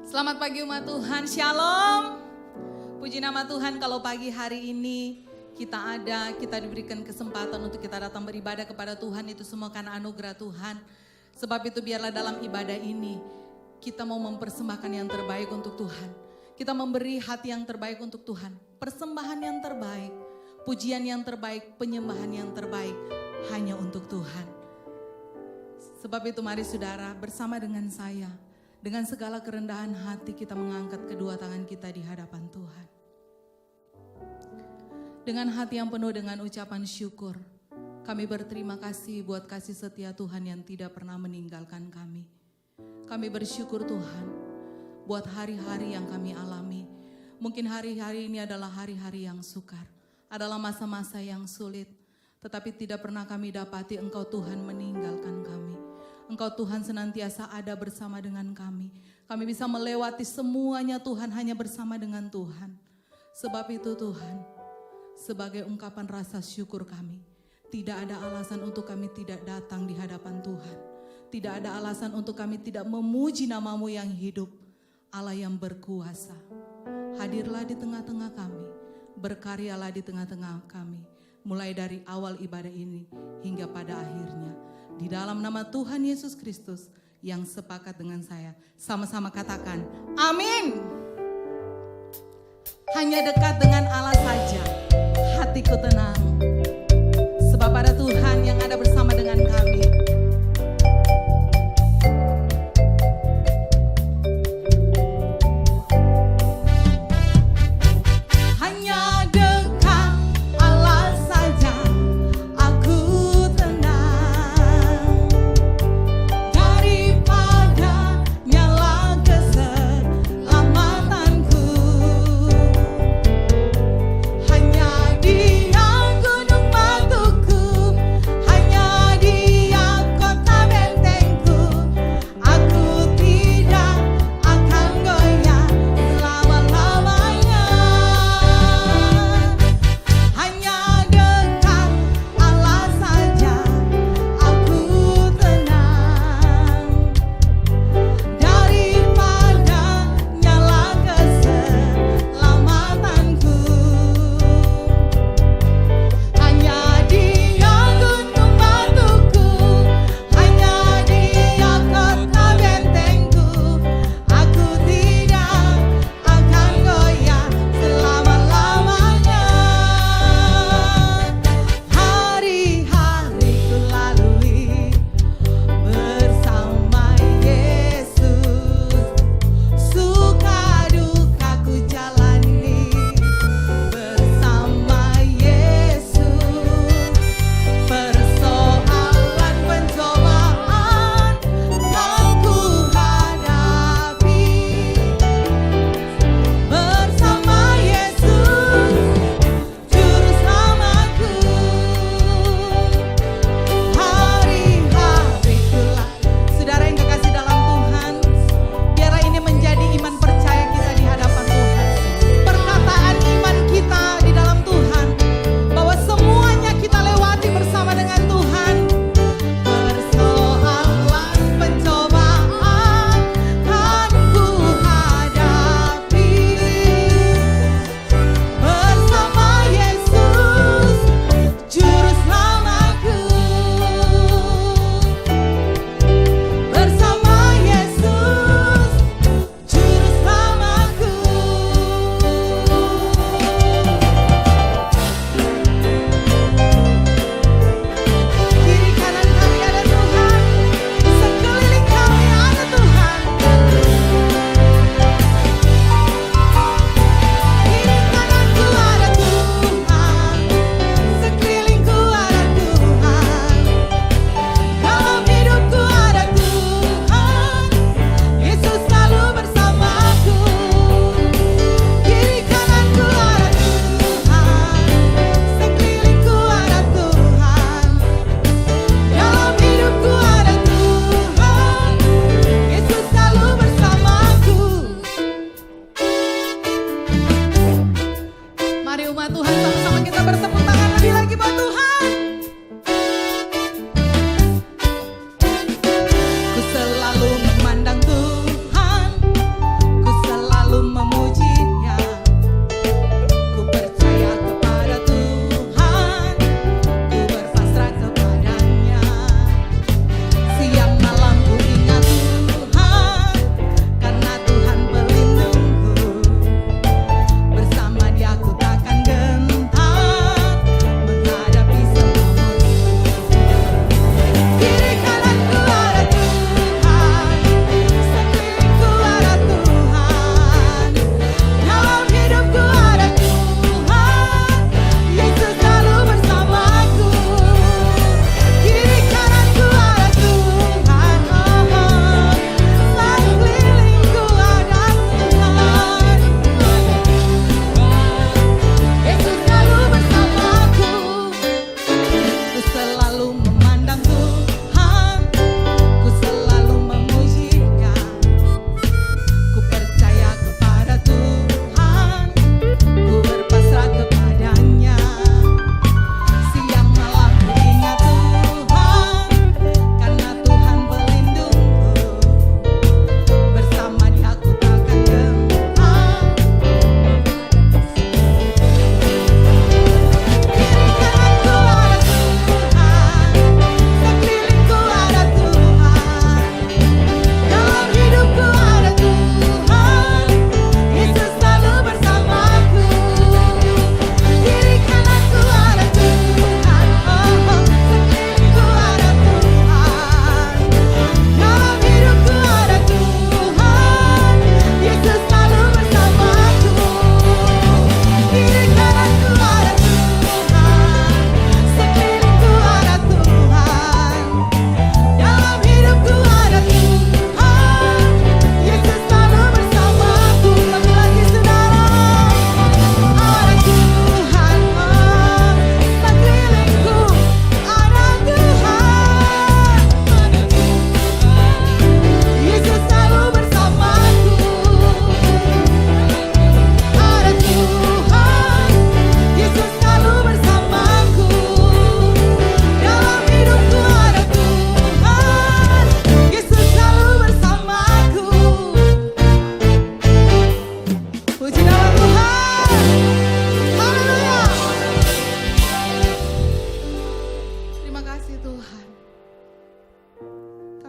Selamat pagi umat Tuhan, Shalom. Puji nama Tuhan kalau pagi hari ini kita diberikan kesempatan untuk kita datang beribadah kepada Tuhan. Itu semua karena anugerah Tuhan. Sebab itu biarlah dalam ibadah ini kita mau mempersembahkan yang terbaik untuk Tuhan. Kita memberi hati yang terbaik untuk Tuhan. Persembahan yang terbaik, pujian yang terbaik, penyembahan yang terbaik hanya untuk Tuhan. Sebab itu mari saudara bersama dengan saya, dengan segala kerendahan hati kita mengangkat kedua tangan kita di hadapan Tuhan. Dengan hati yang penuh dengan ucapan syukur, kami berterima kasih buat kasih setia Tuhan yang tidak pernah meninggalkan kami. Kami bersyukur Tuhan buat hari-hari yang kami alami. Mungkin hari-hari ini adalah hari-hari yang sukar, adalah masa-masa yang sulit. Tetapi tidak pernah kami dapati Engkau Tuhan meninggalkan kami. Engkau Tuhan senantiasa ada bersama dengan kami. Kami bisa melewati semuanya Tuhan hanya bersama dengan Tuhan. Sebab itu Tuhan, sebagai ungkapan rasa syukur kami, tidak ada alasan untuk kami tidak datang di hadapan Tuhan. Tidak ada alasan untuk kami tidak memuji nama-Mu yang hidup, Allah yang berkuasa. Hadirlah di tengah-tengah kami, berkaryalah di tengah-tengah kami, mulai dari awal ibadah ini hingga pada akhirnya. Di dalam nama Tuhan Yesus Kristus yang sepakat dengan saya, sama-sama katakan amin. Hanya dekat dengan Allah saja hatiku tenang, sebab ada Tuhan yang ada bersama dengan kami. Hanya dekat Allah saja aku tenang, daripada nyala keselamatanku. Hanya Dia gunung batuku, hanya Dia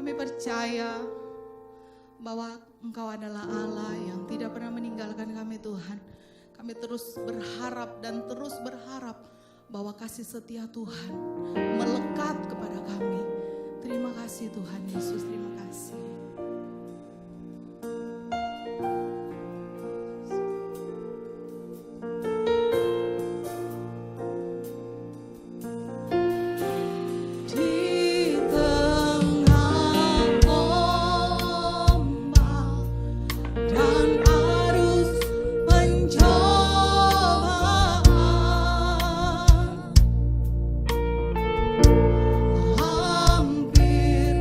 Kami percaya bahwa Engkau adalah Allah yang tidak pernah meninggalkan kami Tuhan. Kami terus berharap dan terus berharap bahwa kasih setia Tuhan melekat kepada kami. Terima kasih Tuhan Yesus, terima kasih. Hampir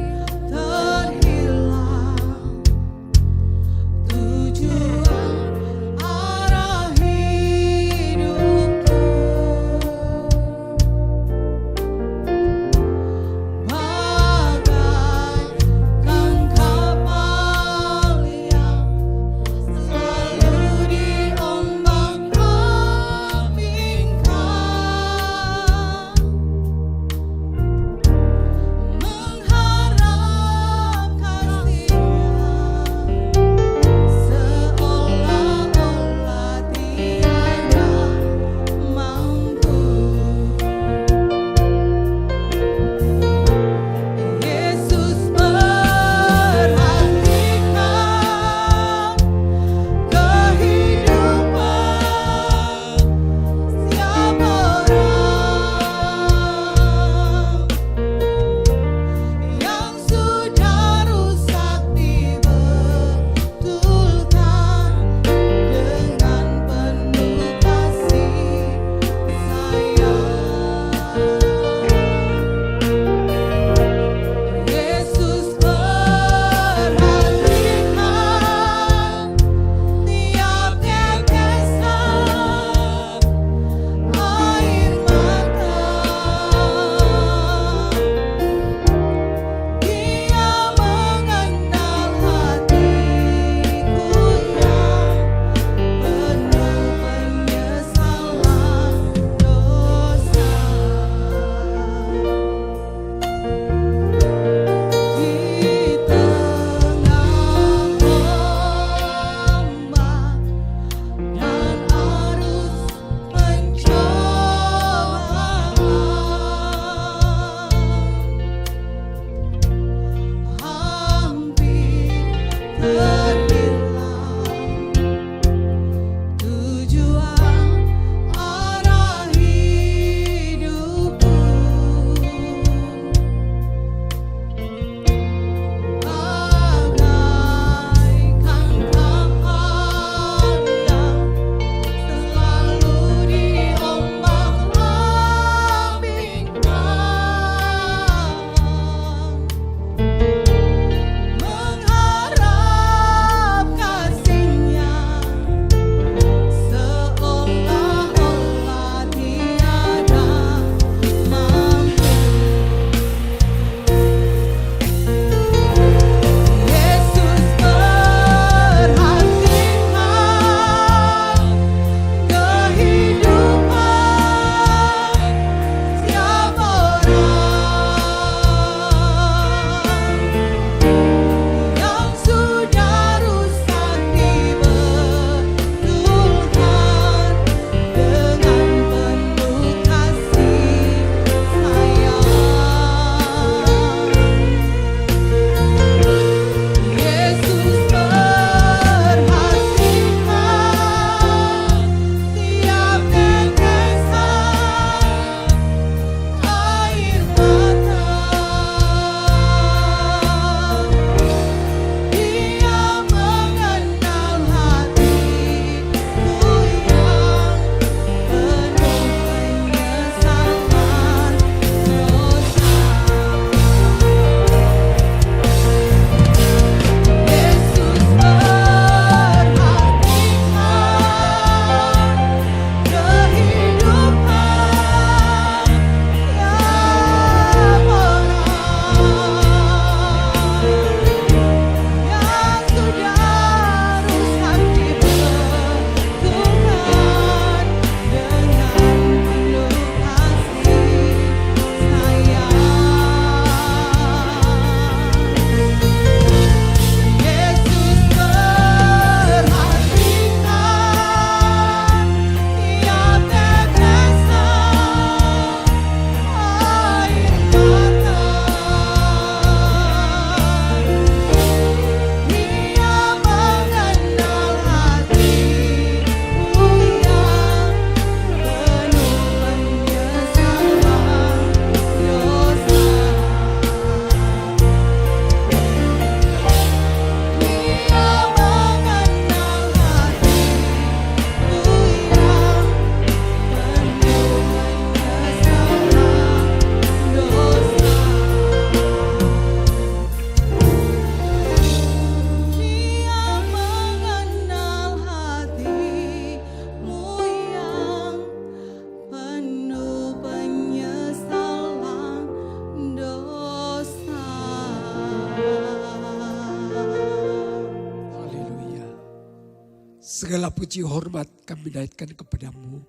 Segala puji hormat kami naikkan kepadamu.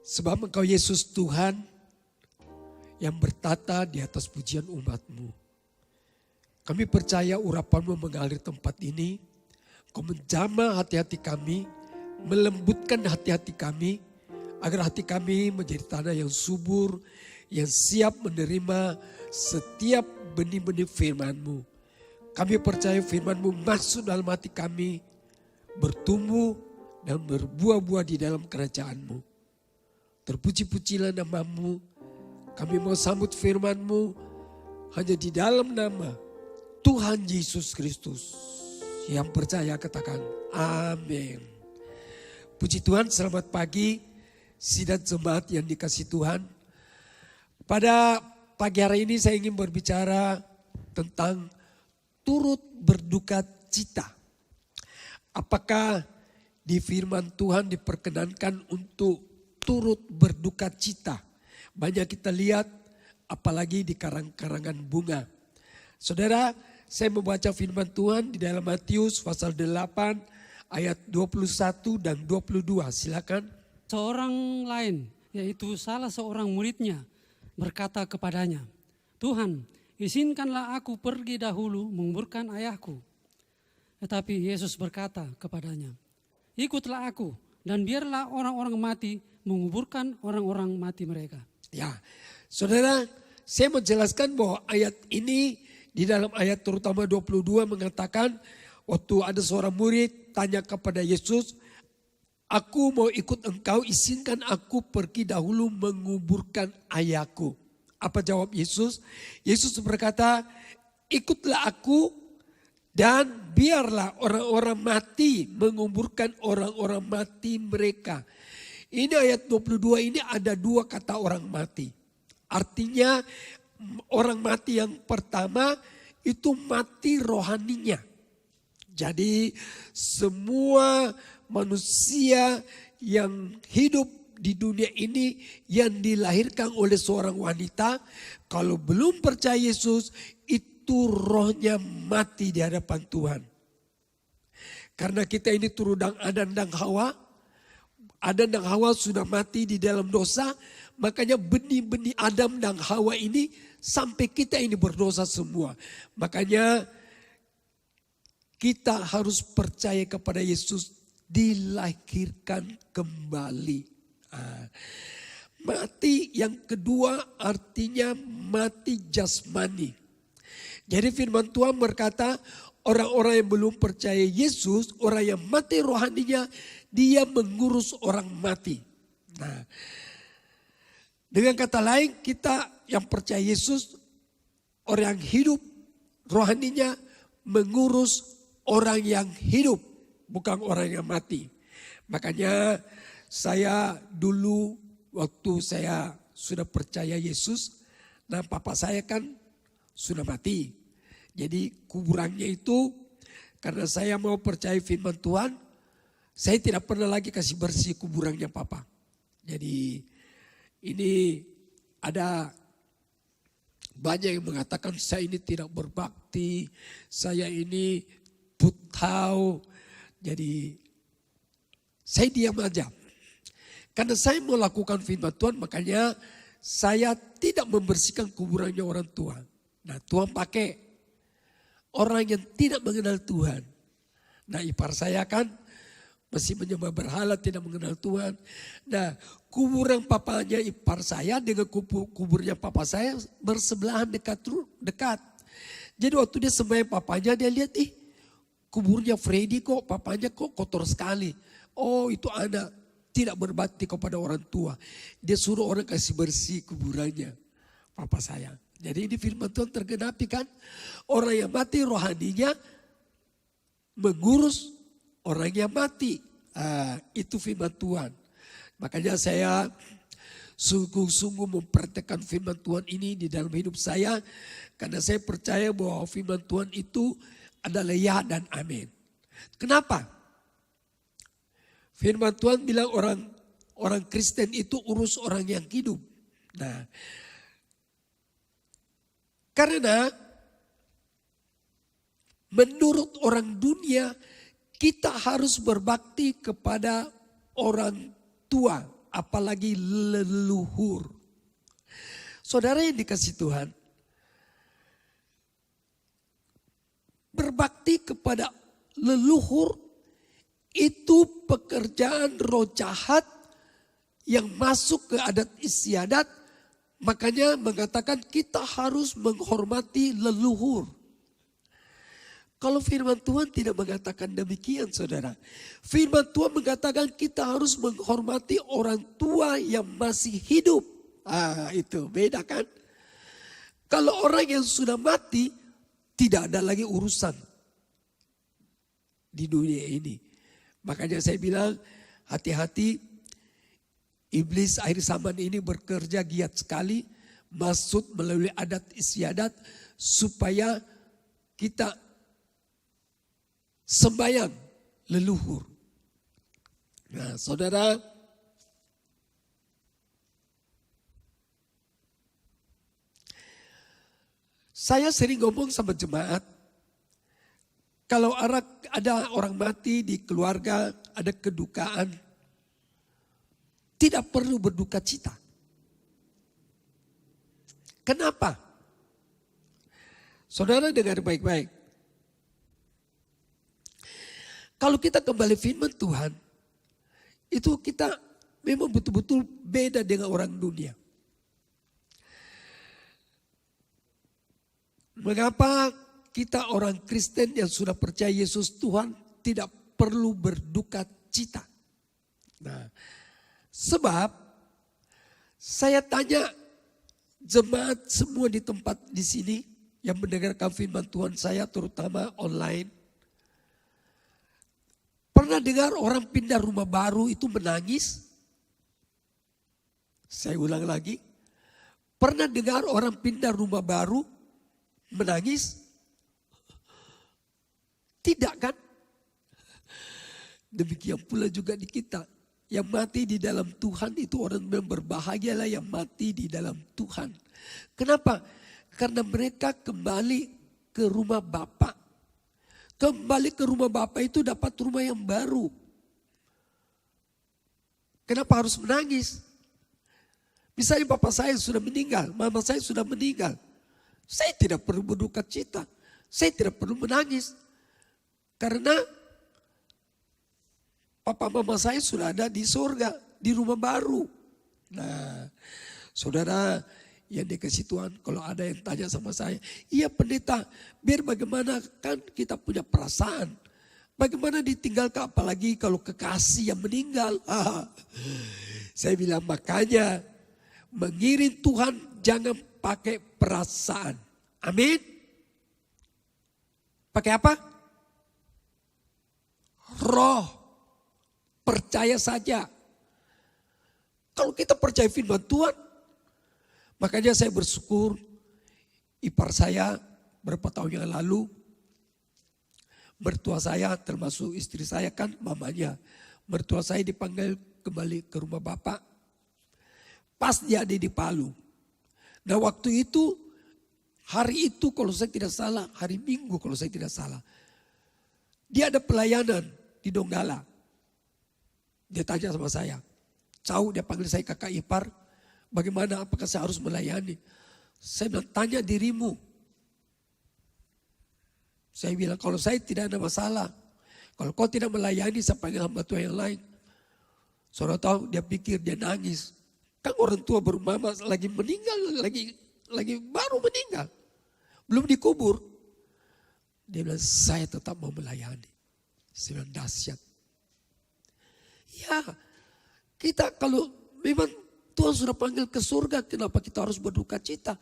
Sebab Engkau Yesus Tuhan yang bertata di atas pujian umat-Mu. Kami percaya urapan-Mu mengalir tempat ini. Kau menjamah hati-hati kami, melembutkan hati-hati kami, agar hati kami menjadi tanah yang subur, yang siap menerima setiap benih-benih firman-Mu. Kami percaya firman-Mu masuk dalam hati kami, bertumbuh dan berbuah-buah di dalam kerajaan-Mu. Terpuji-pujilah nama-Mu. Kami mau sambut firman-Mu hanya di dalam nama Tuhan Yesus Kristus. Yang percaya katakan amin. Puji Tuhan, selamat pagi sidang jemaat yang dikasihi Tuhan. Pada pagi hari ini saya ingin berbicara tentang turut berduka cita. Apakah di firman Tuhan diperkenankan untuk turut berduka cita? Banyak kita lihat apalagi di karang-karangan bunga. Saudara, saya membaca firman Tuhan di dalam Matius pasal 8 ayat 21 dan 22. Silakan. Seorang lain, yaitu salah seorang muridnya, berkata kepadanya, "Tuhan, izinkanlah aku pergi dahulu menguburkan ayahku." Tetapi Yesus berkata kepadanya, "Ikutlah aku dan biarlah orang-orang mati menguburkan orang-orang mati mereka." Ya, saudara, saya menjelaskan bahwa ayat ini di dalam ayat terutama 22 mengatakan waktu ada seorang murid tanya kepada Yesus, "Aku mau ikut engkau, izinkan aku pergi dahulu menguburkan ayahku." Apa jawab Yesus? Yesus berkata, "Ikutlah aku dan biarlah orang-orang mati menguburkan orang-orang mati mereka." Ini ayat 22 ini ada dua kata orang mati. Artinya orang mati yang pertama itu mati rohaninya. Jadi semua manusia yang hidup di dunia ini yang dilahirkan oleh seorang wanita, kalau belum percaya Yesus itu rohnya mati di hadapan Tuhan. Karena kita ini turunan Adam dan Hawa. Adam dan Hawa sudah mati di dalam dosa, makanya benih-benih Adam dan Hawa ini sampai kita ini berdosa semua. Makanya kita harus percaya kepada Yesus, dilahirkan kembali. Mati yang kedua artinya mati jasmani. Jadi firman Tuhan berkata, orang-orang yang belum percaya Yesus, orang yang mati rohaninya, dia mengurus orang mati. Nah, dengan kata lain, kita yang percaya Yesus, orang yang hidup rohaninya mengurus orang yang hidup, bukan orang yang mati. Makanya saya dulu waktu saya sudah percaya Yesus, nah papa saya kan sudah mati. Jadi kuburannya itu karena saya mau percaya firman Tuhan, saya tidak pernah lagi kasih bersih kuburannya papa. Jadi ini ada banyak yang mengatakan saya ini tidak berbakti, saya ini putau. Jadi saya diam aja. Karena saya mau lakukan firman Tuhan, makanya saya tidak membersihkan kuburannya orang tua. Nah, Tuhan pakai orang yang tidak mengenal Tuhan. Nah, ipar saya kan masih menyembah berhala, tidak mengenal Tuhan. Nah, kuburan papanya ipar saya dengan kuburnya papa saya bersebelahan dekat. Jadi waktu dia sembahyang papanya, dia lihat, kuburnya Freddy kok, papanya kok kotor sekali. Oh, itu anak tidak berbakti kepada orang tua. Dia suruh orang kasih bersih kuburannya papa saya. Jadi ini firman Tuhan tergenapi kan. Orang yang mati rohaninya mengurus orang yang mati. Itu firman Tuhan. Makanya saya sungguh-sungguh mempraktekkan firman Tuhan ini di dalam hidup saya. Karena saya percaya bahwa firman Tuhan itu adalah ya dan amin. Kenapa? Firman Tuhan bilang orang Kristen itu urus orang yang hidup. Nah, karena menurut orang dunia kita harus berbakti kepada orang tua, apalagi leluhur. Saudara yang dikasih Tuhan, berbakti kepada leluhur itu pekerjaan roh jahat yang masuk ke adat istiadat. Makanya mengatakan kita harus menghormati leluhur. Kalau firman Tuhan tidak mengatakan demikian, saudara. Firman Tuhan mengatakan kita harus menghormati orang tua yang masih hidup. Itu beda kan. Kalau orang yang sudah mati, tidak ada lagi urusan di dunia ini. Makanya saya bilang hati-hati, iblis akhir zaman ini bekerja giat sekali. Maksud melalui adat istiadat supaya kita sembahyang leluhur. Nah, saudara, saya sering ngomong sama jemaat, kalau ada orang mati di keluarga, ada kedukaan, tidak perlu berduka cita. Kenapa? Saudara dengar baik-baik. Kalau kita kembali firman Tuhan, itu kita memang betul-betul beda dengan orang dunia. Mengapa kita orang Kristen yang sudah percaya Yesus Tuhan tidak perlu berduka cita? Nah, sebab saya tanya jemaat semua di tempat di sini yang mendengarkan firman Tuhan saya, terutama online. Pernah dengar orang pindah rumah baru itu menangis? Saya ulang lagi. Pernah dengar orang pindah rumah baru menangis? Tidak kan? Demikian pula juga di kita. Yang mati di dalam Tuhan itu orang yang berbahagialah yang mati di dalam Tuhan. Kenapa? Karena mereka kembali ke rumah Bapa. Kembali ke rumah Bapa itu dapat rumah yang baru. Kenapa harus menangis? Misalnya Bapak saya sudah meninggal, Mama saya sudah meninggal. Saya tidak perlu berduka cita. Saya tidak perlu menangis. Karena Papa Mama saya sudah ada di surga, di rumah baru. Nah, saudara yang dikasih Tuhan, kalau ada yang tanya sama saya, iya pendeta, biar bagaimana kan kita punya perasaan. Bagaimana ditinggalkan, apalagi kalau kekasih yang meninggal. Saya bilang makanya mengiring Tuhan jangan pakai perasaan. Amin. Pakai apa? Roh. Percaya saja. Kalau kita percaya firman Tuhan, makanya saya bersyukur ipar saya berapa tahun yang lalu, mertua saya termasuk istri saya kan mamanya. Mertua saya dipanggil kembali ke rumah Bapak. Pas dia ada di Palu. Nah waktu itu, hari itu kalau saya tidak salah, hari Minggu kalau saya tidak salah. Dia ada pelayanan di Donggala. Dia tanya sama saya. Cau, dia panggil saya kakak ipar. Bagaimana, apakah saya harus melayani? Saya bilang, tanya dirimu. Saya bilang, kalau saya tidak ada masalah. Kalau kau tidak melayani, saya panggil hamba Tuhan yang lain. Saudara tahu, dia pikir, dia nangis. Kan orang tua baru mama lagi meninggal, lagi baru meninggal. Belum dikubur. Dia bilang, saya tetap mau melayani. Saya bilang, dahsyat. Ya, kita kalau memang Tuhan sudah panggil ke surga, kenapa kita harus berduka cita?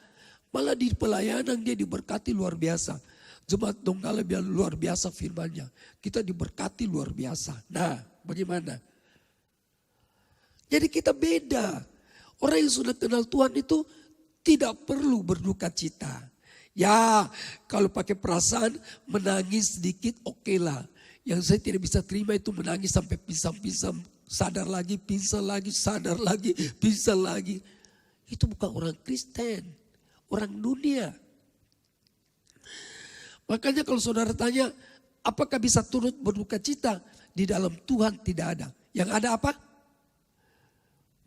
Malah di pelayanan dia diberkati luar biasa. Jemaat Donggala biar luar biasa firman-Nya. Kita diberkati luar biasa. Nah, bagaimana? Jadi kita beda. Orang yang sudah kenal Tuhan itu tidak perlu berduka cita. Ya, kalau pakai perasaan menangis sedikit oke lah. Yang saya tidak bisa terima itu menangis sampai pisam-pisam. Sadar lagi, pingsan lagi, sadar lagi, pingsan lagi. Itu bukan orang Kristen, orang dunia. Makanya kalau saudara tanya, apakah bisa turut berduka cita? Di dalam Tuhan tidak ada. Yang ada apa?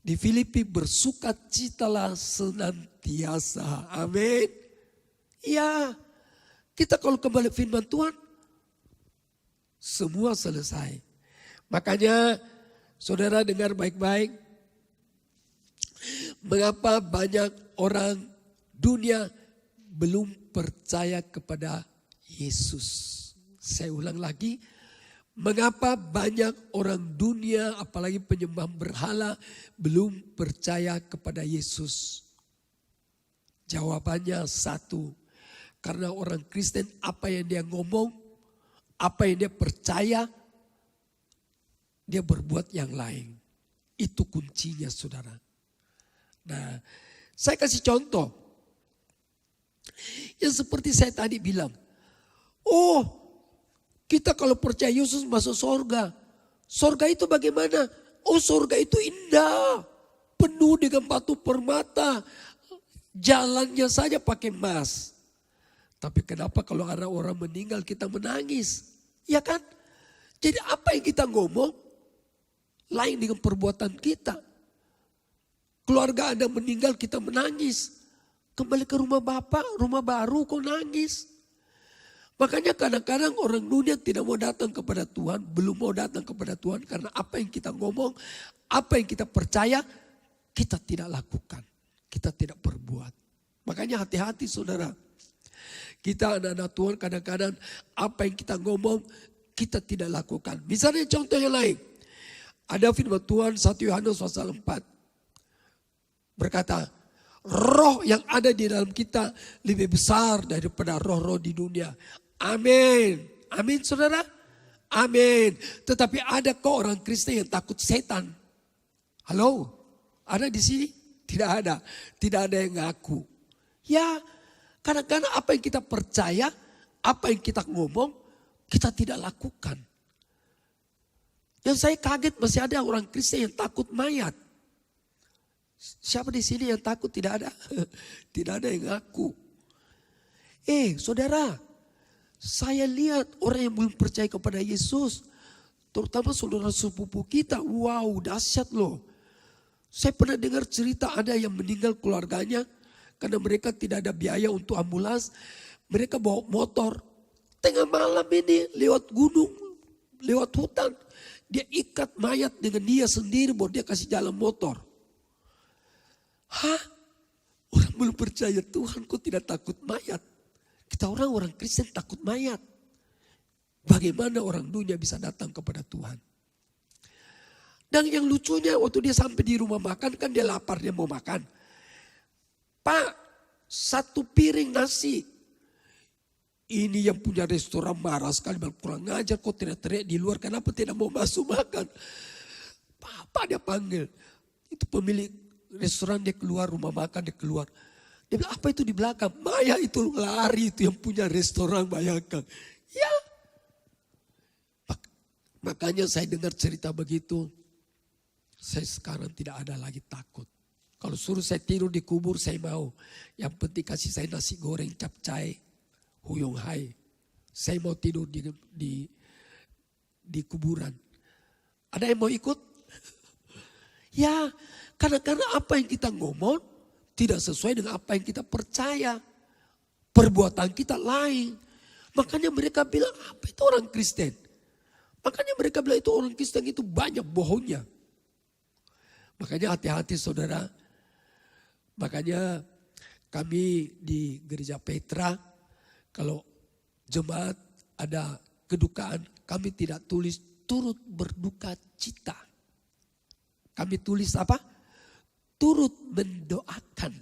Di Filipi bersukacitalah senantiasa. Amin. Ya, kita kalau kembali firman Tuhan, semua selesai. Makanya saudara dengar baik-baik. Mengapa banyak orang dunia belum percaya kepada Yesus? Saya ulang lagi. Mengapa banyak orang dunia, apalagi penyembah berhala, belum percaya kepada Yesus? Jawabannya satu. Karena orang Kristen apa yang dia ngomong, apa yang dia percaya, dia berbuat yang lain. Itu kuncinya saudara. Nah, saya kasih contoh. Yang seperti saya tadi bilang. Oh, kita kalau percaya Yesus masuk surga. Surga itu bagaimana? Oh, surga itu indah. Penuh dengan batu permata. Jalannya saja pakai emas. Tapi kenapa kalau ada orang meninggal kita menangis? Ya kan? Jadi apa yang kita ngomong? Lain dengan perbuatan kita. Keluarga Anda meninggal kita menangis. Kembali ke rumah Bapak, rumah baru kok nangis. Makanya kadang-kadang orang dunia tidak mau datang kepada Tuhan, belum mau datang kepada Tuhan karena apa yang kita ngomong, apa yang kita percaya, kita tidak lakukan, kita tidak perbuat. Makanya hati-hati saudara. Kita anak-anak Tuhan kadang-kadang apa yang kita ngomong, kita tidak lakukan. Misalnya contoh yang lain. Ada firman Tuhan 1 Yohanes pasal 4. Berkata, roh yang ada di dalam kita lebih besar daripada roh-roh di dunia. Amin. Amin saudara. Amin. Tetapi ada kok orang Kristen yang takut setan. Halo? Ada di sini? Tidak ada. Tidak ada yang ngaku. Ya, kadang-kadang apa yang kita percaya, apa yang kita ngomong, kita tidak lakukan. Yang saya kaget masih ada orang Kristen yang takut mayat. Siapa di sini yang takut? Tidak ada. Tidak ada yang ngaku. Saudara. Saya lihat orang yang belum percaya kepada Yesus. Terutama saudara sepupu kita. Wow, dahsyat loh. Saya pernah dengar cerita ada yang meninggal keluarganya. Karena mereka tidak ada biaya untuk ambulans. Mereka bawa motor. Tengah malam ini lewat gunung. Lewat hutan. Dia ikat mayat dengan dia sendiri. Baru dia kasih jalan motor. Hah? Orang belum percaya Tuhan kok tidak takut mayat? Kita orang Kristen takut mayat. Bagaimana orang dunia bisa datang kepada Tuhan? Dan yang lucunya waktu dia sampai di rumah makan kan dia lapar dia mau makan. Pak, 1 piring nasi. Ini yang punya restoran marah sekali. Kurang ngajar kok teriak-teriak di luar. Kenapa tidak mau masuk makan? Papa dia panggil. Itu pemilik restoran dia keluar, rumah makan dia keluar. Dia bilang apa itu di belakang? Maya itu lari itu yang punya restoran bayangkan. Ya. Makanya saya dengar cerita begitu. Saya sekarang tidak ada lagi takut. Kalau suruh saya tidur di kubur saya mau. Yang penting kasih saya nasi goreng capcay. Huyung hai. Saya mau tidur di kuburan. Ada yang mau ikut? Ya, kadang-kadang apa yang kita ngomong tidak sesuai dengan apa yang kita percaya. Perbuatan kita lain. Makanya mereka bilang, apa itu orang Kristen? Makanya mereka bilang itu orang Kristen itu banyak bohongnya. Makanya hati-hati saudara. Makanya kami di Gereja Petra, kalau jemaat ada kedukaan, kami tidak tulis turut berduka cita. Kami tulis apa? Turut mendoakan.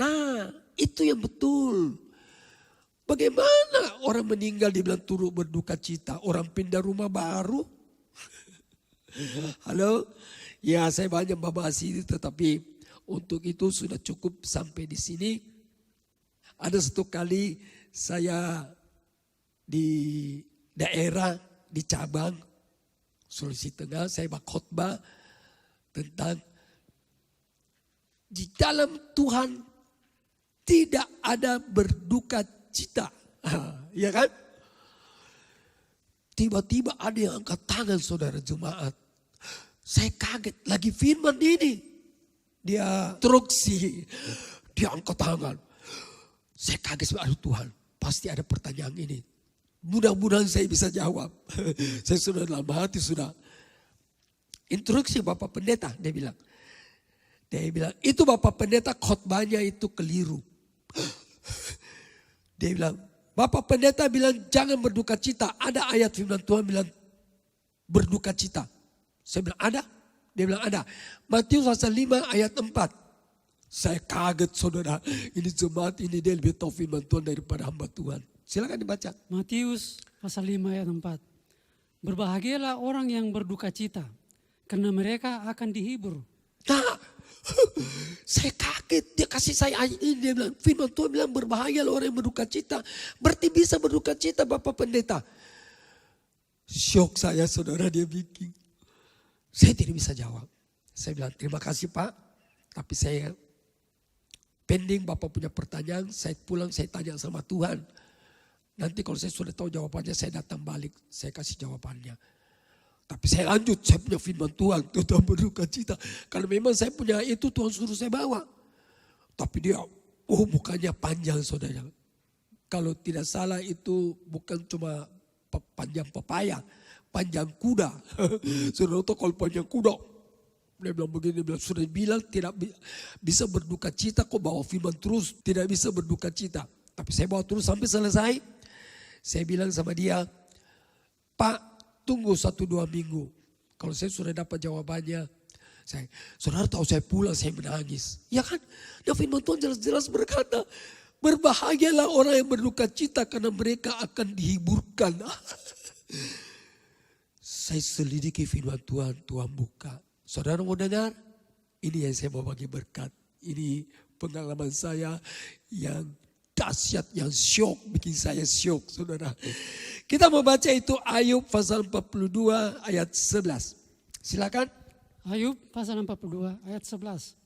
Nah, itu yang betul. Bagaimana orang meninggal dibilang turut berduka cita? Orang pindah rumah baru. Halo? Ya, saya banyak bahas ini tetapi untuk itu sudah cukup sampai di sini. Ada satu kali saya di daerah, di cabang Sulawesi Tengah, saya khotbah tentang di dalam Tuhan tidak ada berduka cita. Ya kan? Tiba-tiba ada yang angkat tangan saudara jemaat. Saya kaget, lagi firman ini. Dia instruksi, dia angkat tangan. Saya kaget, aduh Tuhan, pasti ada pertanyaan ini. Mudah-mudahan saya bisa jawab. Saya sudah dalam hati sudah. Instruksi Bapak Pendeta, dia bilang. Itu Bapak Pendeta khotbahnya itu keliru. Dia bilang, Bapak Pendeta bilang jangan berduka cita. Ada ayat firman Tuhan bilang berduka cita. Saya bilang ada. Dia bilang ada. Matius pasal 5 ayat 4. Saya kaget saudara. Ini jemaat ini dia lebih tahu firman Tuhan daripada hamba Tuhan. Silakan dibaca. Matius pasal 5 ayat 4. Berbahagialah orang yang berduka cita, karena mereka akan dihibur. Nah, saya kaget. Dia kasih saya ayat ini. Dia bilang, firman Tuhan bilang berbahagialah orang yang berduka cita. Berarti bisa berduka cita Bapak Pendeta. Syok saya saudara dia bikin. Saya tidak bisa jawab. Saya bilang terima kasih Pak. Tapi saya pending Bapak punya pertanyaan. Saya pulang saya tanya sama Tuhan. Nanti kalau saya sudah tahu jawabannya saya datang balik. Saya kasih jawabannya. Tapi saya lanjut. Saya punya firman Tuhan. Tuhan berduka cita. Karena memang saya punya itu Tuhan suruh saya bawa. Tapi dia mukanya panjang saudara. Kalau tidak salah itu bukan cuma panjang pepaya. Panjang kuda. Saudara tahu kalau panjang kuda. Dia bilang begini, dia bilang, sudah bilang tidak bisa berduka cita kok bawa firman terus. Tidak bisa berduka cita. Tapi saya bawa terus sampai selesai. Saya bilang sama dia, Pak tunggu 1-2 minggu. Kalau saya sudah dapat jawabannya. Saudara tahu saya pulang saya menangis. Ya kan? Dan firman Tuhan jelas-jelas berkata, berbahagialah orang yang berduka cita karena mereka akan dihiburkan. Saya selidiki firman Tuhan, Tuhan buka. Saudara mau dengar? Ini yang saya mau bagi berkat. Ini pengalaman saya yang dahsyat, yang syok, bikin saya syok saudara. Kita mau baca itu Ayub pasal 42 ayat 11. Silakan. Ayub pasal 42 ayat 11.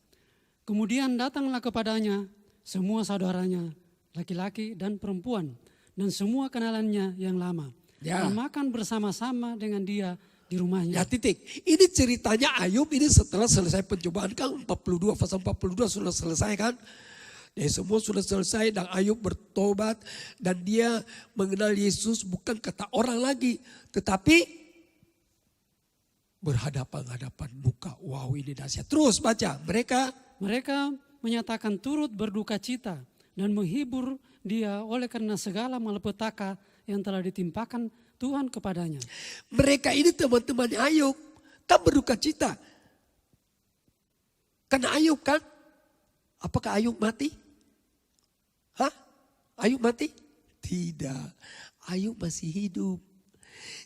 Kemudian datanglah kepadanya semua saudaranya, laki-laki dan perempuan, dan semua kenalannya yang lama. Ya. Dan makan bersama-sama dengan dia di rumahnya. Ya titik. Ini ceritanya Ayub ini setelah selesai pencobaan kan 42 pasal 42 sudah selesai kan. Ya, semua sudah selesai dan Ayub bertobat dan dia mengenal Yesus bukan kata orang lagi. Tetapi berhadapan-hadapan muka. Wow ini dahsyat. Terus baca. Mereka menyatakan turut berduka cita dan menghibur dia oleh karena segala malapetaka yang telah ditimpakan Tuhan kepadanya. Mereka ini teman-teman Ayub kan berduka cita. Karena Ayub kan, apakah Ayub mati? Hah? Ayub mati? Tidak. Ayub masih hidup.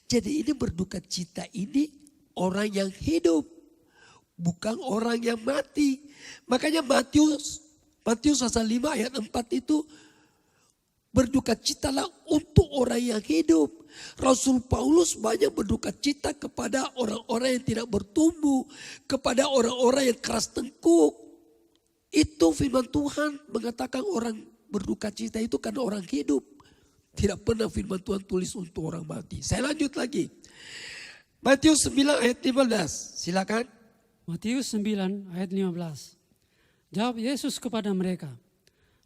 Jadi ini berduka cita ini orang yang hidup. Bukan orang yang mati. Makanya Matius pasal 5 ayat 4 itu berduka citalah untuk orang yang hidup. Rasul Paulus banyak berduka cita kepada orang-orang yang tidak bertumbuh. Kepada orang-orang yang keras tengkuk. Itu firman Tuhan mengatakan orang berduka cita itu karena orang hidup. Tidak pernah firman Tuhan tulis untuk orang mati. Saya lanjut lagi. Matius 9 ayat 15. Silakan. Matius 9 ayat 15. Jawab Yesus kepada mereka,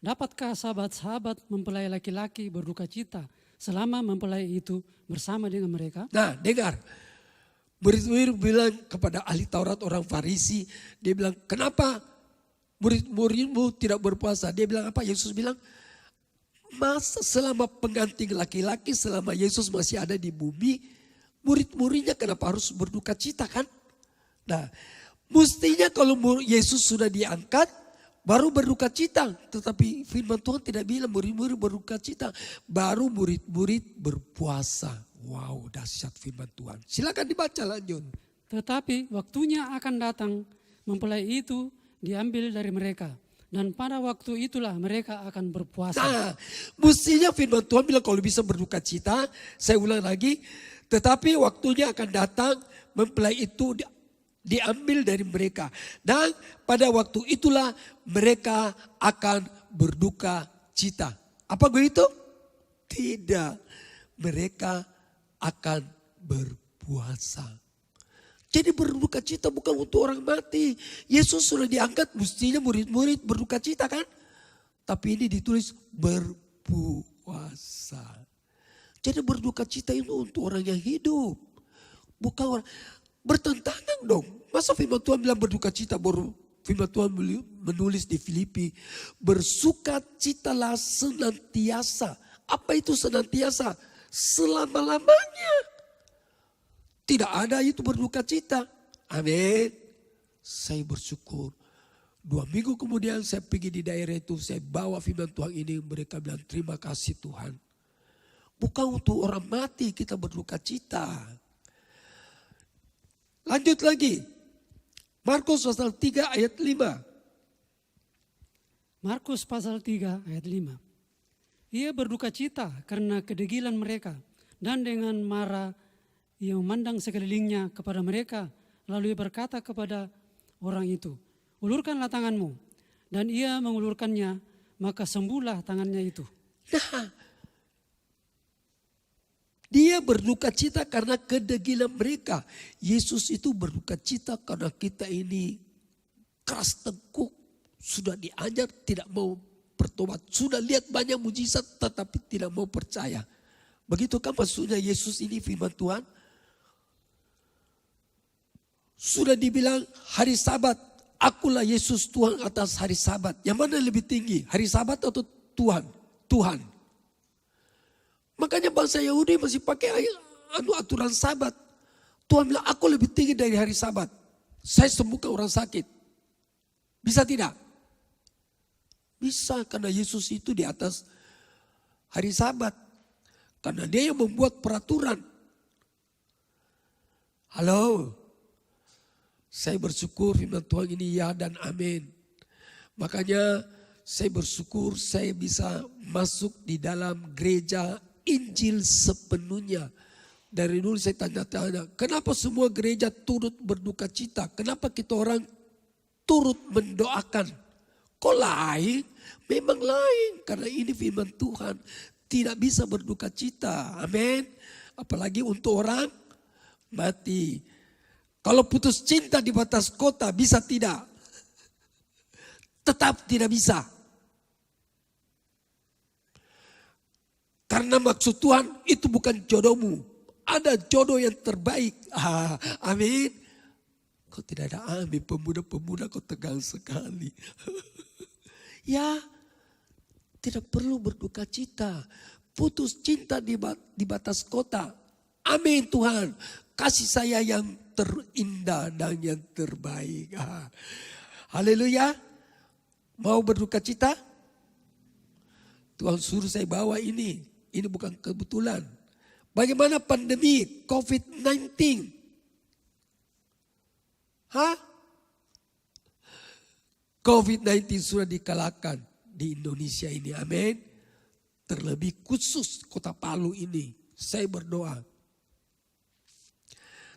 dapatkah sahabat-sahabat mempelai laki-laki berduka cita selama mempelai itu bersama dengan mereka? Nah dengar, murid-murid bilang kepada ahli Taurat orang Farisi, dia bilang kenapa murid-muridmu tidak berpuasa? Dia bilang apa? Yesus bilang, masa selama pengganti laki-laki, selama Yesus masih ada di bumi, murid-muridnya kenapa harus berduka cita kan? Nah mestinya kalau Yesus sudah diangkat, baru berduka cita. Tetapi firman Tuhan tidak bilang murid-murid berduka cita. Baru murid-murid berpuasa. Wow, dahsyat firman Tuhan. Silakan dibaca lanjut. Tetapi waktunya akan datang, mempelai itu diambil dari mereka. Dan pada waktu itulah mereka akan berpuasa. Nah, mestinya firman Tuhan bilang kalau bisa berduka cita. Saya ulang lagi. Tetapi waktunya akan datang, mempelai itu diambil dari mereka. Dan pada waktu itulah mereka akan berduka cita. Apa begitu? Tidak. Mereka akan berpuasa. Jadi berduka cita bukan untuk orang mati. Yesus sudah diangkat, mestinya murid-murid berduka cita kan? Tapi ini ditulis berpuasa. Jadi berduka cita itu untuk orang yang hidup. Bukan orang, bertentangan dong. Masa firman Tuhan bilang berduka cita, baru firman Tuhan menulis di Filipi, bersukacitalah senantiasa. Apa itu senantiasa? Selama-lamanya. Tidak ada itu berduka cita. Amin. Saya bersyukur. 2 minggu kemudian saya pergi di daerah itu, saya bawa firman Tuhan ini, mereka bilang terima kasih Tuhan. Bukan untuk orang mati kita berduka cita. Lanjut lagi. Markus pasal 3 ayat 5. Markus pasal 3 ayat 5. Ia berduka cita karena kedegilan mereka, dan dengan marah ia memandang sekelilingnya kepada mereka, lalu ia berkata kepada orang itu, ulurkanlah tanganmu. Dan ia mengulurkannya, maka sembuhlah tangannya itu. Nah, dia berduka cita karena kedegilan mereka. Yesus itu berduka cita karena kita ini keras tengkuk. Sudah diajar tidak mau bertobat. Sudah lihat banyak mujizat tetapi tidak mau percaya. Begitu kan maksudnya Yesus ini firman Tuhan? Sudah dibilang hari Sabat, akulah Yesus Tuhan atas hari Sabat. Yang mana lebih tinggi? Hari Sabat atau Tuhan? Tuhan. Makanya bangsa Yahudi masih pakai aturan Sabat. Tuhan bilang aku lebih tinggi dari hari Sabat. Saya sembuhkan orang sakit. Bisa tidak? Bisa, karena Yesus itu di atas hari Sabat. Karena dia yang membuat peraturan. Halo. Saya bersyukur firman Tuhan ini ya dan amin. Makanya saya bersyukur saya bisa masuk di dalam gereja Injil sepenuhnya. Dari dulu saya tanya-tanya, kenapa semua gereja turut berduka cita? Kenapa kita orang turut mendoakan? Kok lain? Memang lain, karena ini firman Tuhan. Tidak bisa berduka cita, amin. Apalagi untuk orang mati. Kalau putus cinta di batas kota bisa tidak? Tetap tidak bisa. Karena maksud Tuhan itu bukan jodohmu. Ada jodoh yang terbaik. Amin. Kok tidak ada amin? Pemuda-pemuda kok tegang sekali. Ya, tidak perlu berduka cita. Putus cinta di batas kota. Amin Tuhan. Kasih saya yang terindah dan yang terbaik. Haleluya. Mau berduka cita? Tuhan suruh saya bawa ini. Ini bukan kebetulan. Bagaimana pandemi COVID-19? COVID-19 sudah dikalahkan di Indonesia ini. Amin. Terlebih khusus kota Palu ini. Saya berdoa.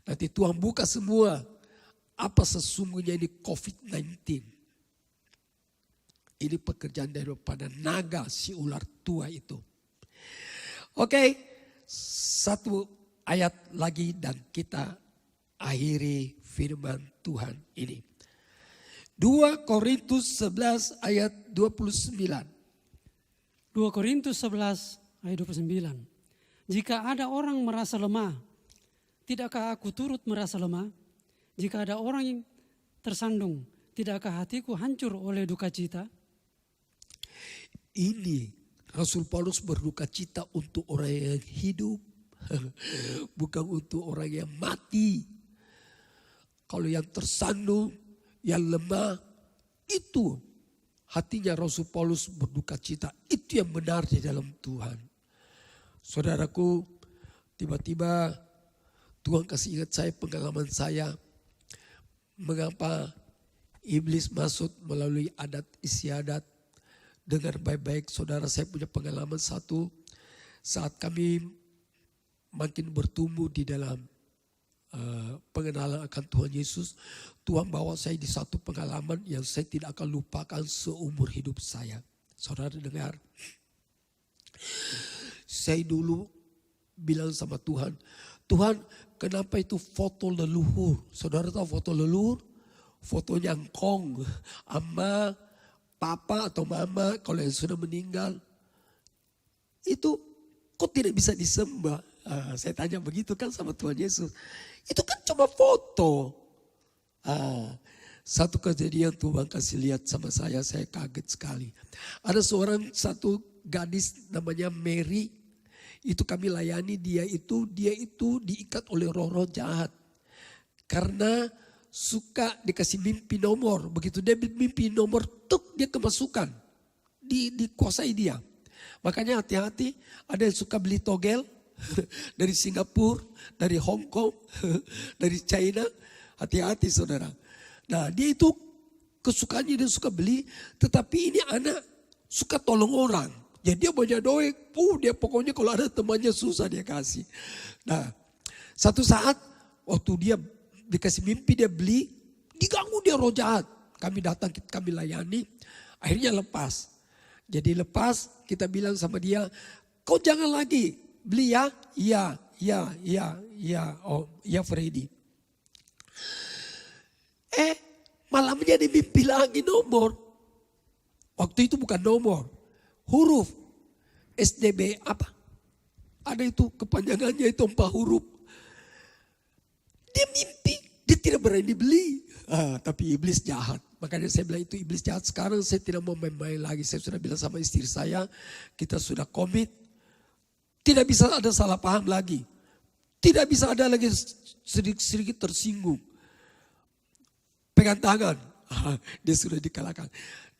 Nanti Tuhan buka semua apa sesungguhnya ini COVID-19. Ini pekerjaan daripada naga si ular tua itu. Oke, satu ayat lagi dan kita akhiri firman Tuhan ini. 2 Korintus 11 ayat 29. 2 Korintus 11 ayat 29. Jika ada orang merasa lemah, tidakkah aku turut merasa lemah? Jika ada orang yang tersandung, tidakkah hatiku hancur oleh duka cita? Ini Rasul Paulus berduka cita untuk orang yang hidup. Bukan untuk orang yang mati. Kalau yang tersandung, yang lemah, itu hatinya Rasul Paulus berduka cita. Itu yang benar di dalam Tuhan. Saudaraku, tiba-tiba Tuhan kasih ingat saya pengalaman saya. Mengapa iblis masuk melalui adat istiadat. Dengar baik-baik saudara, saya punya pengalaman satu. Saat kami makin bertumbuh di dalam pengenalan akan Tuhan Yesus. Tuhan bawa saya di satu pengalaman yang saya tidak akan lupakan seumur hidup saya. Saudara dengar. Saya dulu bilang sama Tuhan, Tuhan kenapa itu foto leluhur? Saudara tahu foto leluhur? Fotonya engkong, ama, papa atau mama kalau yang sudah meninggal. Itu kok tidak bisa disembah? Saya tanya begitu kan sama Tuhan Yesus. Itu kan cuma foto. Satu kejadian Tuhan kasih lihat sama saya kaget sekali. Ada satu gadis namanya Mary. Itu kami layani dia itu diikat oleh roh-roh jahat. Karena suka dikasih mimpi nomor. Begitu dia mimpi nomor, dia kemasukan. Dikuasai dia. Makanya hati-hati, ada yang suka beli togel dari Singapura, dari Hong Kong, dari China. Hati-hati saudara. Nah dia itu kesukaannya dia suka beli, tetapi ini anak suka tolong orang. Jadi dia banyak doa, dia pokoknya kalau ada temannya susah dia kasih. Nah satu saat waktu dia dikasih mimpi dia beli, diganggu dia roh jahat. Kami datang, kami layani, akhirnya lepas. Jadi lepas kita bilang sama dia, kau jangan lagi beli ya. Iya, oh iya Freddy. Malamnya dia mimpi lagi nomor. Waktu itu bukan nomor, huruf SDB apa? Ada itu kepanjangannya itu 4 huruf. Dia mimpi, dia tidak berani beli. Tapi iblis jahat. Makanya saya bilang itu iblis jahat. Sekarang saya tidak mau main-main lagi. Saya sudah bilang sama istri saya, kita sudah komit. Tidak bisa ada salah paham lagi. Tidak bisa ada lagi sedikit tersinggung. Pegang tangan, dia sudah dikalahkan.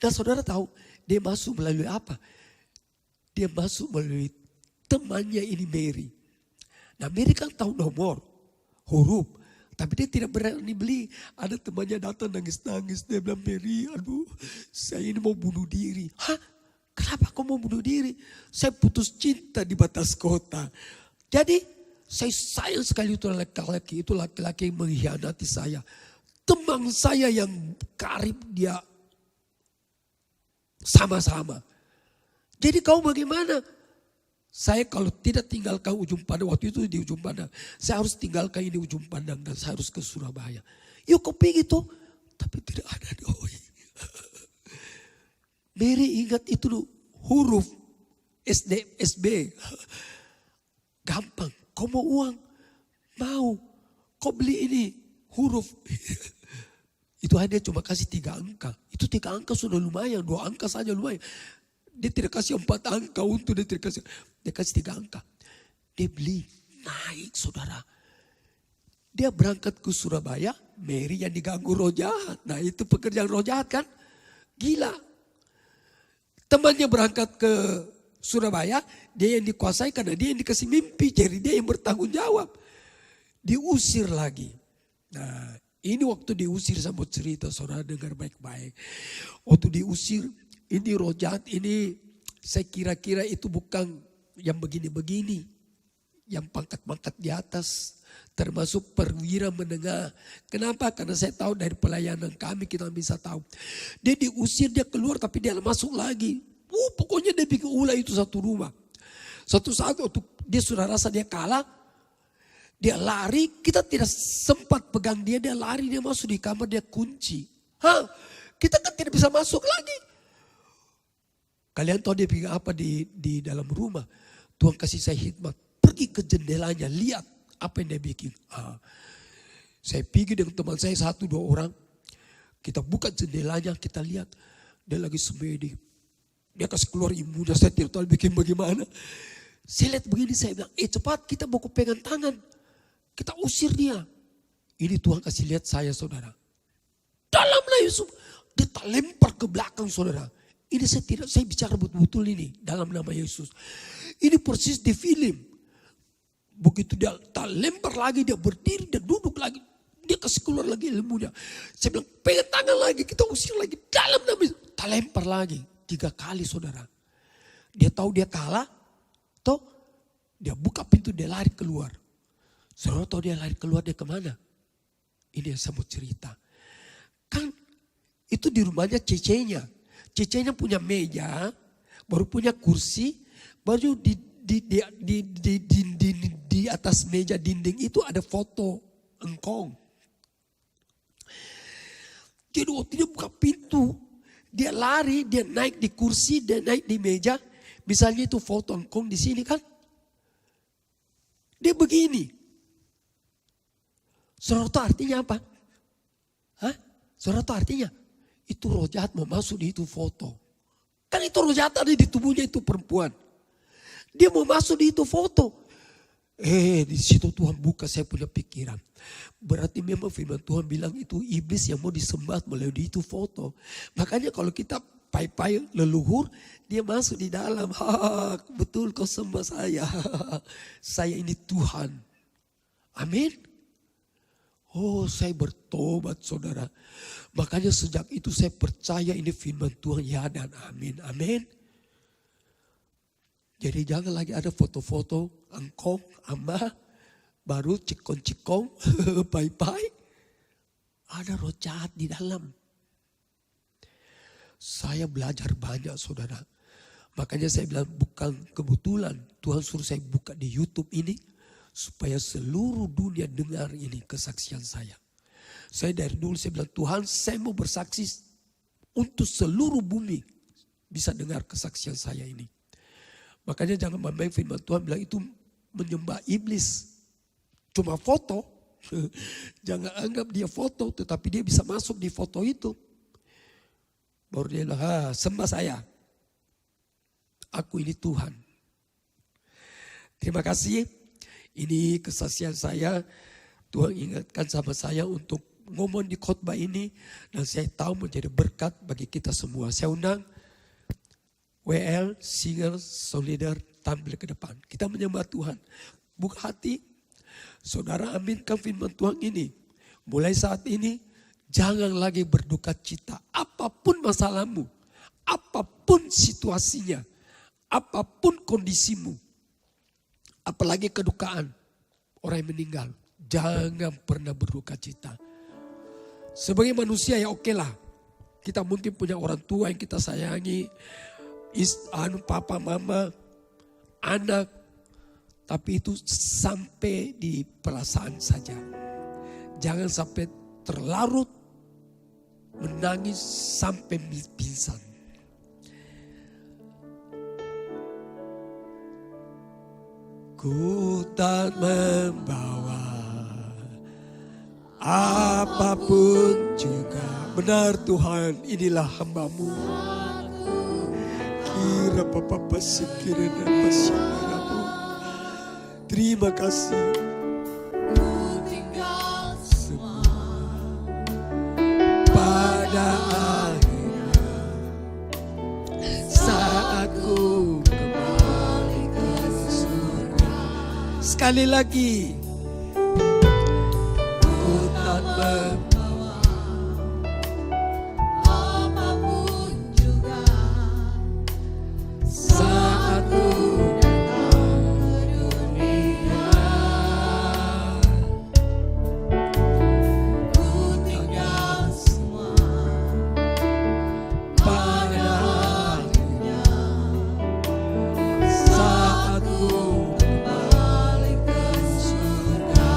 Dan saudara tahu, dia masuk melalui apa? Dia masuk melalui temannya ini Mary. Nah Mary kan tahu nomor, huruf. Tapi dia tidak berani beli. Ada temannya datang nangis-nangis. Dia bilang, Mary, aduh saya ini mau bunuh diri. Hah? Kenapa kau mau bunuh diri? Saya putus cinta di batas kota. Jadi saya sayang sekali itu laki-laki. Itu laki-laki yang mengkhianati saya. Teman saya yang karib dia sama-sama. Jadi kau bagaimana? Saya kalau tidak tinggalkan ujung pandang, waktu itu di ujung pandang. Saya harus tinggalkan ini ujung pandang dan saya harus ke Surabaya. Yuk kau pergi itu. Tapi tidak ada doi. Mary ingat itu huruf SB. Gampang. Kau mau uang? Mau. Kau beli ini huruf. Itu hanya cuma kasih 3 angka. Itu 3 angka sudah lumayan. 2 angka saja lumayan. Dia tidak kasih 4 angka untuk dia tidak kasih. Dia kasih 3 angka. Dia beli. Naik saudara. Dia berangkat ke Surabaya. Mary yang diganggu roh jahat. Nah itu pekerjaan roh jahat kan. Gila. Temannya berangkat ke Surabaya. Dia yang dikuasai karena dia yang dikasih mimpi. Jadi dia yang bertanggung jawab. Diusir lagi. Nah ini waktu diusir saya mau cerita saudara dengar baik-baik. Waktu diusir ini roh jahat ini saya kira-kira itu bukan yang begini-begini. Yang pangkat-pangkat di atas. Termasuk perwira menengah. Kenapa? Karena saya tahu dari pelayanan kami kita bisa tahu. Dia diusir dia keluar tapi dia masuk lagi. Pokoknya dia bikin ulah itu satu rumah. Suatu saat waktu dia sudah rasa dia kalah. Dia lari, kita tidak sempat pegang dia lari, dia masuk di kamar, dia kunci. Kita kan tidak bisa masuk lagi. Kalian tahu dia bikin apa di dalam rumah. Tuhan kasih saya hikmat, pergi ke jendelanya, lihat apa yang dia bikin. Saya pergi dengan teman saya 1-2 orang. Kita buka jendelanya, kita lihat. Dia lagi semedi. Dia kasih keluar imunnya, saya tidak tahu bikin bagaimana. Saya lihat begini, saya bilang, cepat kita baku pegang tangan. Kita usir dia. Ini Tuhan kasih lihat saya saudara. Dalamlah Yesus. Dia tak lempar ke belakang saudara. Ini saya bicara betul-betul ini. Dalam nama Yesus. Ini persis di film. Begitu dia tak lempar lagi. Dia berdiri, dia duduk lagi. Dia kasih keluar lagi ilmunya. Saya bilang pegang tangan lagi. Kita usir lagi. Dalam nama Yesus. Tak lempar lagi. 3 kali saudara. Dia tahu dia kalah. Toh dia buka pintu dia lari keluar. Saudara tahu dia lari keluar dia kemana? Ini yang saya mau cerita. Kan itu di rumahnya cecenya. Cecenya punya meja, baru punya kursi, baru di di atas meja dinding itu ada foto engkong. Jadi waktu dia buka pintu, dia lari, dia naik di kursi, dia naik di meja. Misalnya itu foto engkong di sini kan. Dia begini. Saudara tahu artinya apa? Hah? Saudara tahu artinya? Itu roh jahat mau masuk di itu foto. Kan itu roh jahat ada di tubuhnya itu perempuan. Dia mau masuk di itu foto. Di situ Tuhan buka saya punya pikiran. Berarti memang firman Tuhan bilang itu iblis yang mau disembah melalui itu foto. Makanya kalau kita pai-pai leluhur, dia masuk di dalam. Betul kau sembah saya. Saya ini Tuhan. Amin. Oh, saya bertobat saudara. Makanya sejak itu saya percaya ini firman Tuhan ya dan amin. Amin. Jadi jangan lagi ada foto-foto engkong, ama, baru cikong-cikong, pai-pai. Ada roh jahat di dalam. Saya belajar banyak saudara. Makanya saya bilang bukan kebetulan Tuhan suruh saya buka di YouTube ini. Supaya seluruh dunia dengar ini kesaksian saya. Saya dari dulu saya bilang Tuhan saya mau bersaksi untuk seluruh bumi bisa dengar kesaksian saya ini. Makanya jangan memandang firman Tuhan bilang itu menyembah iblis. Cuma foto. Jangan anggap dia foto tetapi dia bisa masuk di foto itu. Baru dia bilang sembah saya. Aku ini Tuhan. Terima kasih. Ini kesaksian saya. Tuhan ingatkan sama saya untuk ngomong di khotbah ini. Dan saya tahu menjadi berkat bagi kita semua. Saya undang WL, singer, solider tampil ke depan. Kita menyembah Tuhan. Buka hati. Saudara aminkan firman Tuhan ini. Mulai saat ini jangan lagi berduka cita. Apapun masalahmu. Apapun situasinya. Apapun kondisimu. Apalagi kedukaan orang yang meninggal. Jangan pernah berduka cita. Sebagai manusia ya oke lah. Kita mungkin punya orang tua yang kita sayangi. Papa, mama, anak. Tapi itu sampai di perasaan saja. Jangan sampai terlarut. Menangis sampai pingsan. Ku tak membawa apapun juga. Benar Tuhan, inilah hamba-Mu. Kira papa sikira dan pasyaramu. Terima kasih. Ku tinggal semua pada akhirnya saat ku kembali ke surga. Sekali lagi. Ku tak membawa apapun juga saat ku datang ke dunia. Ku tinggal semua pada akhirnya saat ku kembali ke surga.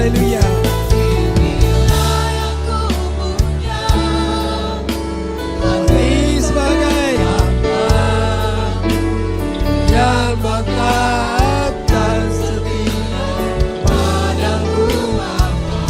haleluya. Kami sebagai hamba yang mentaat dan setia padamu Bapa.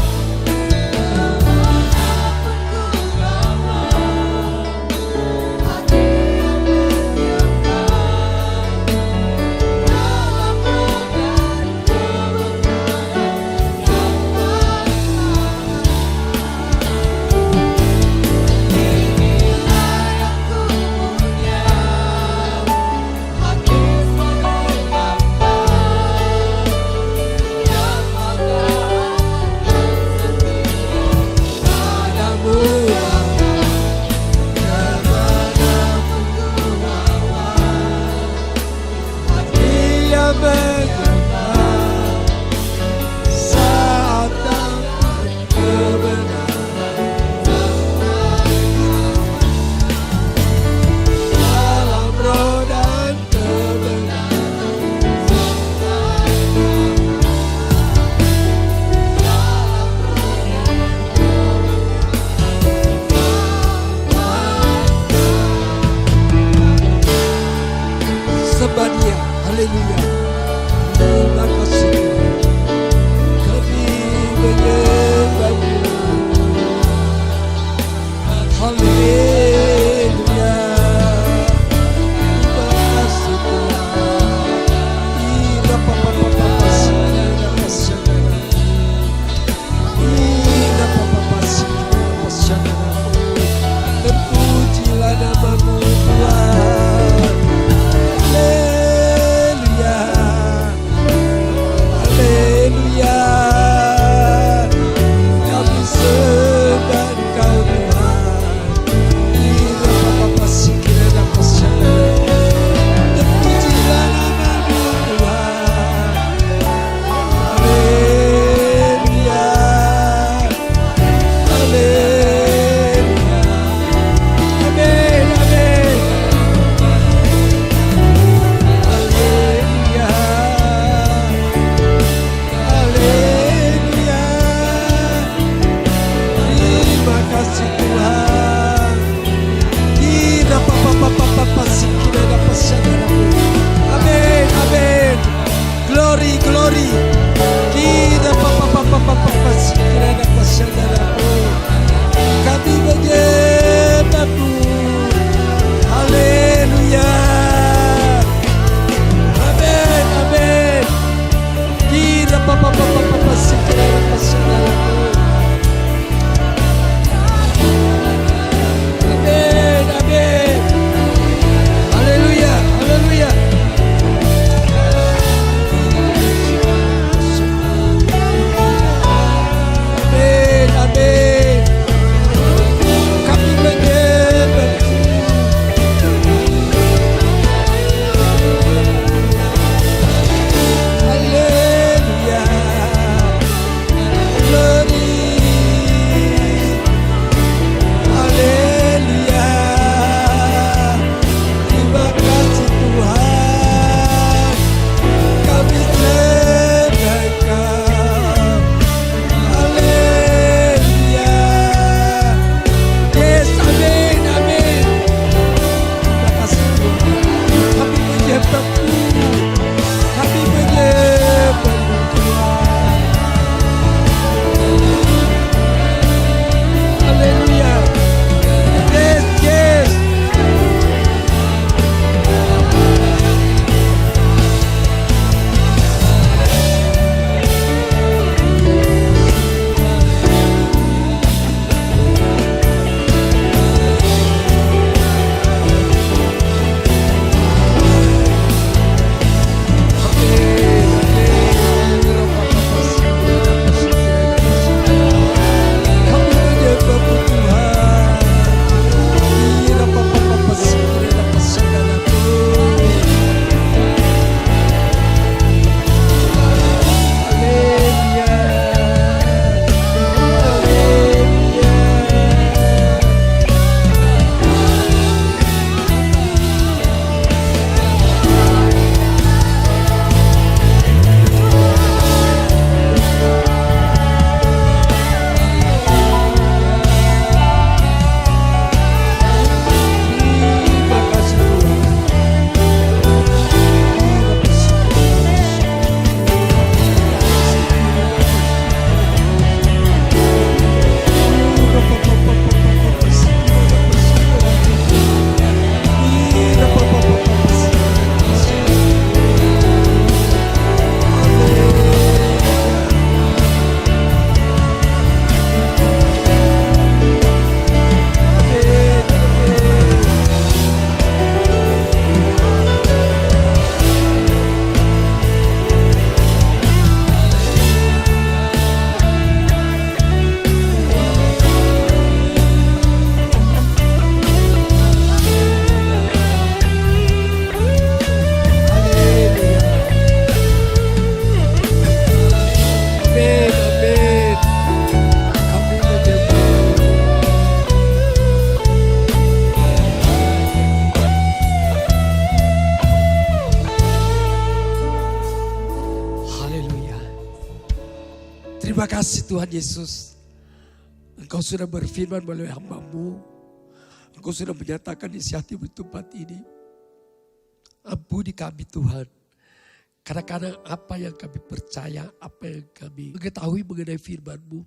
Sembah Dia, haleluya. Terima kasih Tuhan, kami menyembah-Mu, haleluya. Terima kasih Tuhan. Ina papa pasina pasana, ina papa pasina pasana. Terpujilah nama-Mu Tuhan. Haleluya, haleluya. Kami sembah Engkau Tuhan. Ina papa sikira pasana. Terpujilah nama-Mu Tuhan. Haleluya, haleluya. Amin, amin. Haleluya, haleluya. Terima kasih Tuhan. Kira papa sikira dapat sadaramu. Amin, amin. Glory, glory. Kira papa sikira dapat sadaramu. Kami menyembah-Mu. Haleluya. Amin, amin. Kira papa sikira dapat sadaramu. Amin, amin. Haleluya, haleluya. Amin, amin. Terima kasih Tuhan Yesus. Engkau sudah berfirman melalui hamba-Mu. Engkau sudah menyatakan isi hati-Mu di tempat ini. Ampuni kami Tuhan. Kadang-kadang apa yang kami percaya, apa yang kami mengetahui mengenai firman-Mu,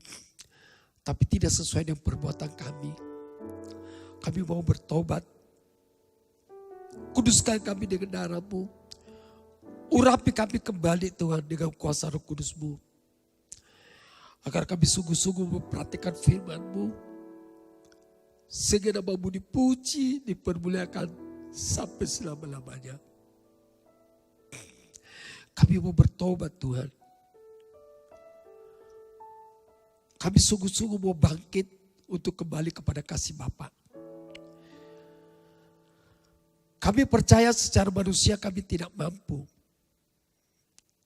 tapi tidak sesuai dengan perbuatan kami. Kami mau bertobat. Kuduskan kami dengan darah-Mu. Urapi kami kembali Tuhan dengan kuasa Roh Kudus-Mu. Agar kami sungguh-sungguh memperhatikan firman-Mu. Sehingga nama-Mu dipuji, dipermuliakan sampai selama-lamanya. Kami mau bertobat Tuhan. Kami sungguh-sungguh mau bangkit untuk kembali kepada kasih Bapa. Kami percaya secara manusia kami tidak mampu.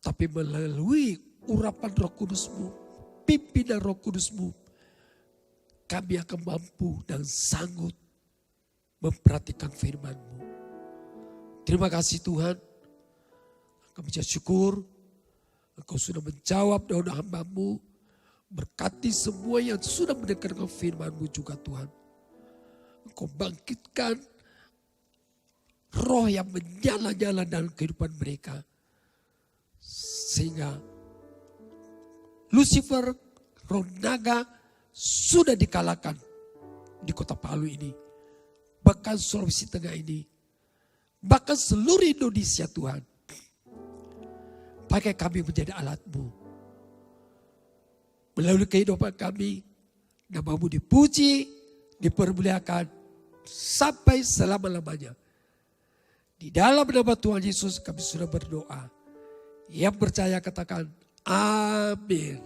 Tapi melalui urapan Roh Kudus-Mu, pimpinan Roh Kudus-Mu, kami akan mampu dan sanggup memperhatikan firman-Mu. Terima kasih Tuhan. Kami ucap syukur, Engkau sudah menjawab doa hamba-Mu. Berkati semua yang sudah mendengarkan firman-Mu juga Tuhan. Engkau bangkitkan roh yang menyala-nyala dalam kehidupan mereka. Sehingga Lucifer, roh naga sudah dikalahkan di kota Palu ini. Bahkan Sulawesi Tengah ini. Bahkan seluruh Indonesia Tuhan. Pakai kami menjadi alat-Mu. Melalui kehidupan kami, nama-Mu dipuji, dipermuliakan sampai selama-lamanya. Di dalam nama Tuhan Yesus kami sudah berdoa. Yang percaya katakan amin.